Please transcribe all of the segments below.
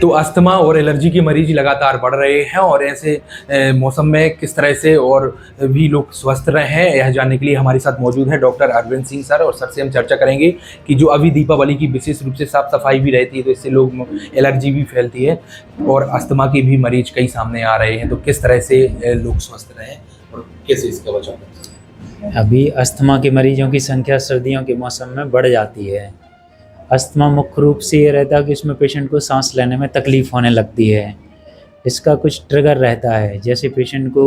तो अस्थमा और एलर्जी के मरीज लगातार बढ़ रहे हैं और ऐसे मौसम में किस तरह से और भी लोग स्वस्थ रहें, यह जानने के लिए हमारे साथ मौजूद हैं डॉक्टर अरविंद सिंह सर। और सर से हम चर्चा करेंगे कि जो अभी दीपावली की विशेष रूप से साफ सफाई भी रहती है तो इससे लोग एलर्जी भी फैलती है और अस्थमा के भी मरीज कई सामने आ रहे हैं, तो किस तरह से लोग स्वस्थ रहें और कैसे इसका बचाव करें। अभी अस्थमा के मरीजों की संख्या सर्दियों के मौसम में बढ़ जाती है। अस्थमा मुख्य रूप से ये रहता है कि इसमें पेशेंट को सांस लेने में तकलीफ़ होने लगती है। इसका कुछ ट्रिगर रहता है, जैसे पेशेंट को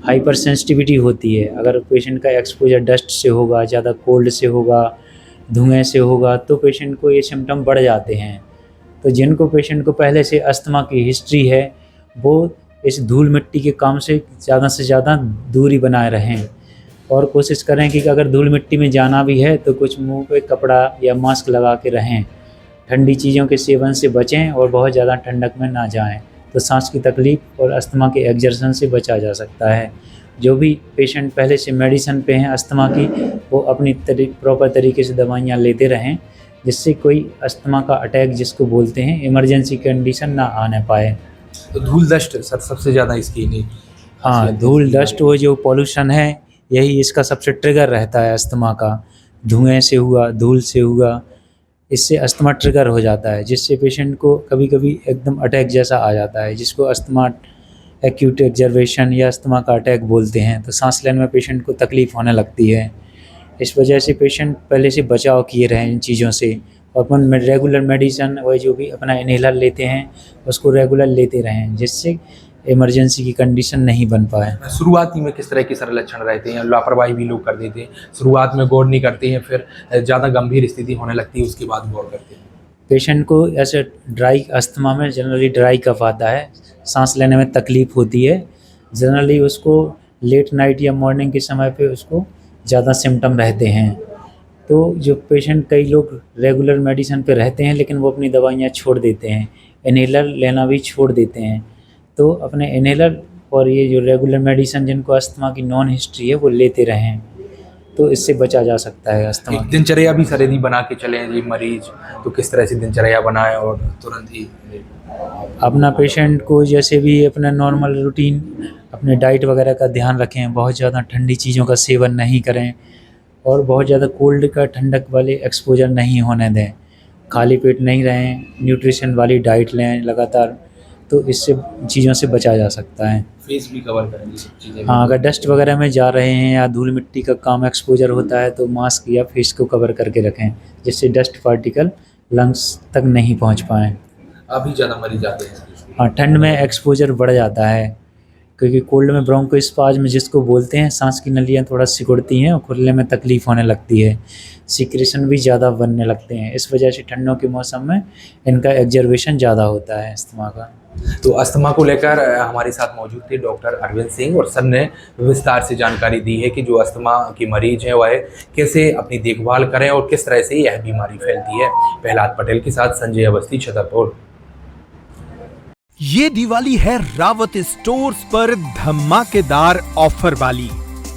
हाइपर सेंसिटिविटी होती है। अगर पेशेंट का एक्सपोजर डस्ट से होगा, ज़्यादा कोल्ड से होगा, धुएँ से होगा, तो पेशेंट को ये सिम्टम बढ़ जाते हैं। तो जिनको पेशेंट को पहले से अस्थमा की हिस्ट्री है वो इस धूल मिट्टी के काम से ज़्यादा दूरी बनाए रहें और कोशिश करें कि अगर धूल मिट्टी में जाना भी है तो कुछ मुंह पे कपड़ा या मास्क लगा के रहें। ठंडी चीज़ों के सेवन से बचें और बहुत ज़्यादा ठंडक में ना जाएं, तो सांस की तकलीफ़ और अस्थमा के एक्जर्शन से बचा जा सकता है। जो भी पेशेंट पहले से मेडिसिन पे हैं अस्थमा की, वो अपनी प्रॉपर तरीके से दवाइयाँ लेते रहें, जिससे कोई अस्थमा का अटैक जिसको बोलते हैं इमरजेंसी कंडीशन ना आने पाए। तो धूल डस्ट सर सबसे ज़्यादा इसकी नहीं। हाँ, धूल डस्ट वो जो पॉल्यूशन है यही इसका सबसे ट्रिगर रहता है अस्थमा का। धुएँ से हुआ, धूल से हुआ, इससे अस्थमा ट्रिगर हो जाता है, जिससे पेशेंट को कभी कभी एकदम अटैक जैसा आ जाता है, जिसको अस्थमा एक्यूट एक्जर्वेशन या अस्थमा का अटैक बोलते हैं। तो सांस लेने में पेशेंट को तकलीफ़ होने लगती है। इस वजह से पेशेंट पहले से बचाव किए रहें इन चीज़ों से और अपन रेगुलर मेडिसिन वही जो भी अपना इन्हेलर लेते हैं उसको रेगुलर लेते रहें, जिससे इमरजेंसी की कंडीशन नहीं बन पाए। शुरुआती में किस तरह के सर लक्षण रहते हैं? लापरवाही भी लोग कर देते हैं, शुरुआत में गौर नहीं करते हैं, फिर ज़्यादा गंभीर स्थिति होने लगती है उसके बाद गौर करते हैं। पेशेंट को ऐसे ड्राई अस्थमा में जनरली ड्राई कफ आता है, सांस लेने में तकलीफ़ होती है। जनरली उसको लेट नाइट या मॉर्निंग के समय पे उसको ज़्यादा सिम्टम रहते हैं। तो जो पेशेंट, कई लोग रेगुलर मेडिसिन पे रहते हैं लेकिन वो अपनी दवाइयाँ छोड़ देते हैं, इन्हेलर लेना भी छोड़ देते हैं। तो अपने इन्हेलर और ये जो रेगुलर मेडिसिन जिनको अस्थमा की नॉन हिस्ट्री है वो लेते रहें, तो इससे बचा जा सकता है अस्थमा। एक दिनचर्या भी सर यदि बना के चलें जी मरीज, तो किस तरह से दिनचर्या बनाएं और तुरंत ही अपना पेशेंट को जैसे भी अपना नॉर्मल रूटीन, अपने डाइट वगैरह का ध्यान रखें, बहुत ज़्यादा ठंडी चीज़ों का सेवन नहीं करें और बहुत ज़्यादा कोल्ड का ठंडक वाले एक्सपोजर नहीं होने दें। खाली पेट नहीं रहें, न्यूट्रिशन वाली डाइट लें लगातार, तो इससे चीज़ों से बचा जा सकता है। फेस भी कवर करेंगे सब चीज़ें। हाँ, अगर डस्ट वगैरह में जा रहे हैं या धूल मिट्टी का काम एक्सपोजर होता है तो मास्क या फेस को कवर करके रखें, जिससे डस्ट पार्टिकल लंग्स तक नहीं पहुंच पाएँ। अभी ज़्यादा मरीज आते हैं। हाँ, ठंड में एक्सपोजर बढ़ जाता है क्योंकि कोल्ड में ब्रोंकोस्पाज्म जिसको बोलते हैं, सांस की नलियाँ थोड़ा सिकुड़ती हैं और खुलने में तकलीफ़ होने लगती है, सिक्रेशन भी ज़्यादा बनने लगते हैं। इस वजह से ठंडों के मौसम में इनका एक्जर्वेशन ज़्यादा होता है अस्थमा का। तो अस्थमा को लेकर हमारे साथ मौजूद थे डॉक्टर अरविंद सिंह और सर ने विस्तार से जानकारी दी है कि जो अस्थमा के मरीज हैं वह कैसे अपनी देखभाल करें और किस तरह से यह बीमारी फैलती है। प्रहलाद पटेल के साथ संजय अवस्थी, छतरपुर। ये दिवाली है रावत स्टोर्स पर धमाकेदार ऑफर वाली।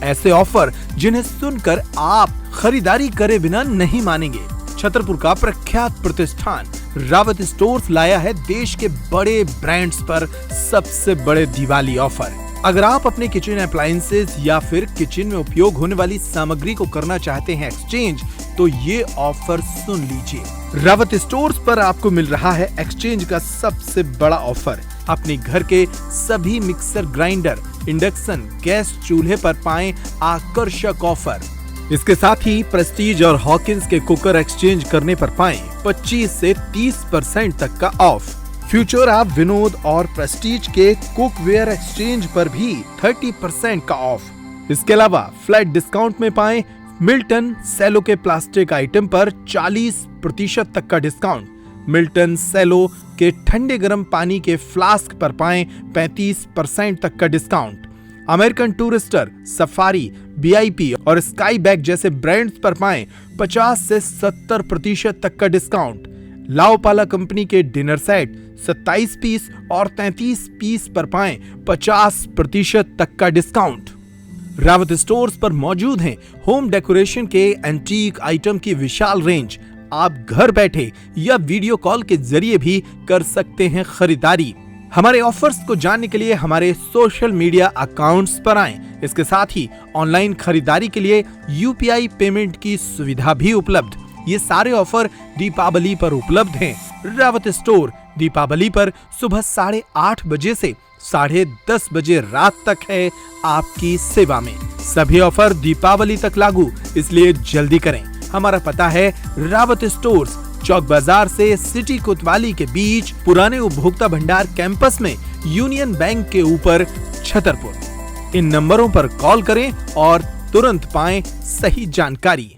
ऐसे ऑफर जिन्हें सुनकर आप खरीदारी करे बिना नहीं मानेंगे। छतरपुर का प्रख्यात प्रतिष्ठान रावत स्टोर्स लाया है देश के बड़े ब्रांड्स पर सबसे बड़े दिवाली ऑफर। अगर आप अपने किचन अप्लायंसेस या फिर किचन में उपयोग होने वाली सामग्री को करना चाहते हैं एक्सचेंज, तो ये ऑफर सुन लीजिए। रावत स्टोर्स पर आपको मिल रहा है एक्सचेंज का सबसे बड़ा ऑफर। अपने घर के सभी मिक्सर ग्राइंडर, इंडक्शन गैस चूल्हे पर पाएं आकर्षक ऑफर। इसके साथ ही प्रेस्टीज और हॉकिंस के कुकर एक्सचेंज करने पर पाएं 25 से 30% तक का ऑफ। फ्यूचर, विनोद और प्रेस्टीज के कुकवेयर एक्सचेंज पर भी 30% का ऑफ। इसके अलावा फ्लैट डिस्काउंट में पाएं मिल्टन सेलो के प्लास्टिक आइटम पर 40% तक का डिस्काउंट। मिल्टन सेलो के ठंडे गर्म पानी के फ्लास्क पर पाएं 35% तक का discount. American Tourister, Safari, VIP और स्काई बैग जैसे ब्रांड्स पर पाएं 50 से 70% तक का डिस्काउंट। लाओपाला कंपनी के डिनर सेट 27 पीस और 33 पीस पर पाएं 50% तक का डिस्काउंट। रावत स्टोर्स पर मौजूद हैं होम डेकोरेशन के एंटीक आइटम की विशाल रेंज, आप घर बैठे या वीडियो कॉल के जरिए भी कर सकते हैं खरीदारी। हमारे ऑफर्स को जानने के लिए हमारे सोशल मीडिया अकाउंट्स पर आएं। इसके साथ ही ऑनलाइन खरीदारी के लिए यूपीआई पेमेंट की सुविधा भी उपलब्ध। ये सारे ऑफर दीपावली पर उपलब्ध हैं। रावत स्टोर दीपावली पर सुबह 8:30 बजे से 10:30 बजे रात तक है आपकी सेवा में। सभी ऑफर दीपावली तक लागू, इसलिए जल्दी करें। हमारा पता है रावत स्टोर्स, चौक बाजार से सिटी कोतवाली के बीच, पुराने उपभोक्ता भंडार कैंपस में, यूनियन बैंक के ऊपर, छतरपुर। इन नंबरों पर कॉल करें और तुरंत पाएं सही जानकारी।